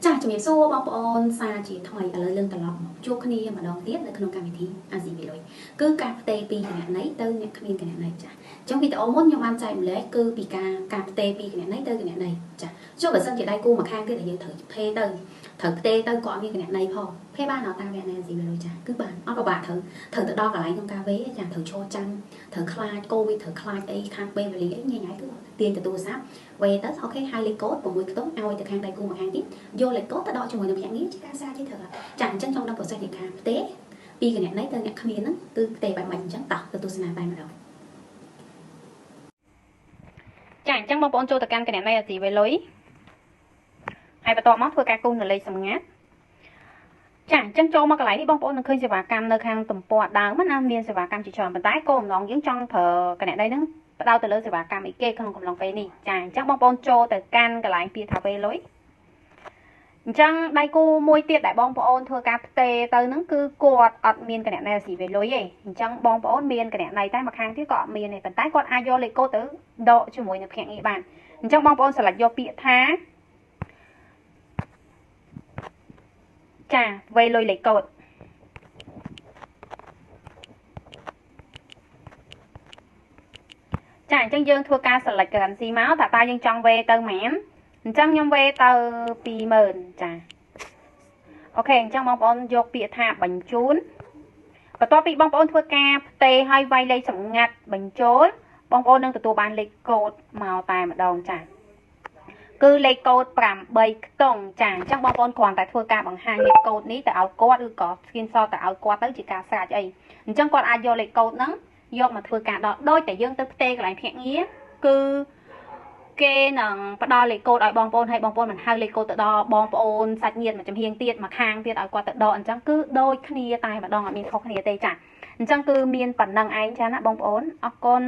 ចាជំរាបសួរបងប្អូនសាជាថ្មីឥឡូវលឿនត្រឡប់មកជួបគ្នាម្ដងទៀតនៅក្នុងកម្មវិធីអាស៊ីវីលុយគឺការផ្ទេរពីគណនីទៅអ្នកគ្មានគណនីចាអញ្ចឹងវីដេអូមុនខ្ញុំបានចែកម្លែកគឺពីការផ្ទេរពីគណនីទៅគណនីចាចុះបើសិនជាដៃគូមួយខាងទៀតដែលយើងត្រូវផ្ទេរទៅត្រូវផ្ទេរទៅក៏អត់មានគណនីផងផ្ទេរបានអត់តាមវគ្គអាស៊ីវីលុយចាគឺបានអត់ពិបាកត្រូវទៅដល់កន្លែងក្នុងការវេចាត្រូវឈរចាំត្រូវខ្លាចកូវីដត្រូវខ្លាចអីខាងពេលវេលាអីញ៉ៃញ៉ៃគឺទាញទៅទូរស័ព្ទវេទៅអូខេហើយលេខកូដ6ខ្ទង់ឲ្យទៅខាងដៃគូមួយខាងទៀតយកលេខកូដទៅដកជាមួយនឹងភ្នាក់ងារជាការសារជាត្រូវចាអញ្ចឹងចង់ដល់ process នៃការផ្ទេរពីគណនីទៅអ្នកគ្មានហ្នឹងគឺផ្ទេរបែបម៉េចអញ្ចឹងតោះទៅទស្សនាតែម្ដងចាអញ្ចឹងបងប្អូនចូលទៅកាន់គណនីអាស៊ីវីលុយហើយបន្ទាប់មកធ្វើការគូសនៅលេខសម្ងាត់ចាអញ្ចឹងចូលមកកន្លែងនេះបងប្អូននឹងឃើញសេវាកម្មនៅខាងទំព័រដើមណាមានសេវាកម្មជាច្រើនប៉ុន្តែគោលបំណងយើងចង់ប្រើគណនីហ្នឹងផ្ដោតទៅលើសេវាកម្មអីគេក្នុងកំឡុងពេលនេះចាអញ្ចឹងបងប្អូនចូលទៅកាន់កន្លែងពាក្យថាវេលុយអញ្ចឹងដៃគូមួយទៀតដែលបងប្អូនធ្វើការផ្ទេរទៅហ្នឹងគឺគាត់អត់មានគណនីអាស៊ីវីលុយទេអញ្ចឹងបងប្អូនមានគណនីតែមួយខាងទៀតក៏អត់មានទេប៉ុន្តែគាត់អាចយកលេខកូដទៅដកជាមួយនឹងភ្នាក់ងារបានអញ្ចឹងបងប្អូនស្រេចយកពាក្យថាចាវេលុយលេខកូដចាអញ្ចឹងយើងធ្វើការ select currency មកថាតើយើងចង់វេទៅប៉ុន្មានអញ្ចឹងខ្ញុំវេទៅ20000ចាអូខេអញ្ចឹងបងប្អូនយកពាក្យថាបញ្ជូនបន្ទាប់ពីបងប្អូនធ្វើការផ្ទេរឲ្យវាយលេខសម្ងាត់បញ្ចូលបងប្អូននឹងទទួលបានលេខកូដមកតែម្ដងចាគឺលេខកូដ8ខ្ទង់ចាអញ្ចឹងបងប្អូនគ្រាន់តែធ្វើការបង្ហាញលេខកូដនេះទៅឲ្យគាត់ឬក៏ screenshot ទៅឲ្យគាត់ទៅជាការស្រេចអីអញ្ចឹងគាត់អាចយកលេខកូដហ្នឹងយកមកធ្វើការដកដូចតែយើងទៅផ្ទេរកន្លែងភ្នាក់ងារគឺគេនឹងផ្ដល់លេខកូដឲ្យបងប្អូនហើយបងប្អូនមិនហៅលេខកូដទៅដល់បងប្អូនសាច់ញាតិមួយចំហៀងទៀតមួយខាងទៀតឲ្យគាត់ទៅដកអញ្ចឹងគឺដូចគ្នាតែម្ដងអត់មានខុសគ្នាទេចាអញ្ចឹងគឺមានប៉ុណ្ណឹងឯងចាណាបងប្អូនអរគុណ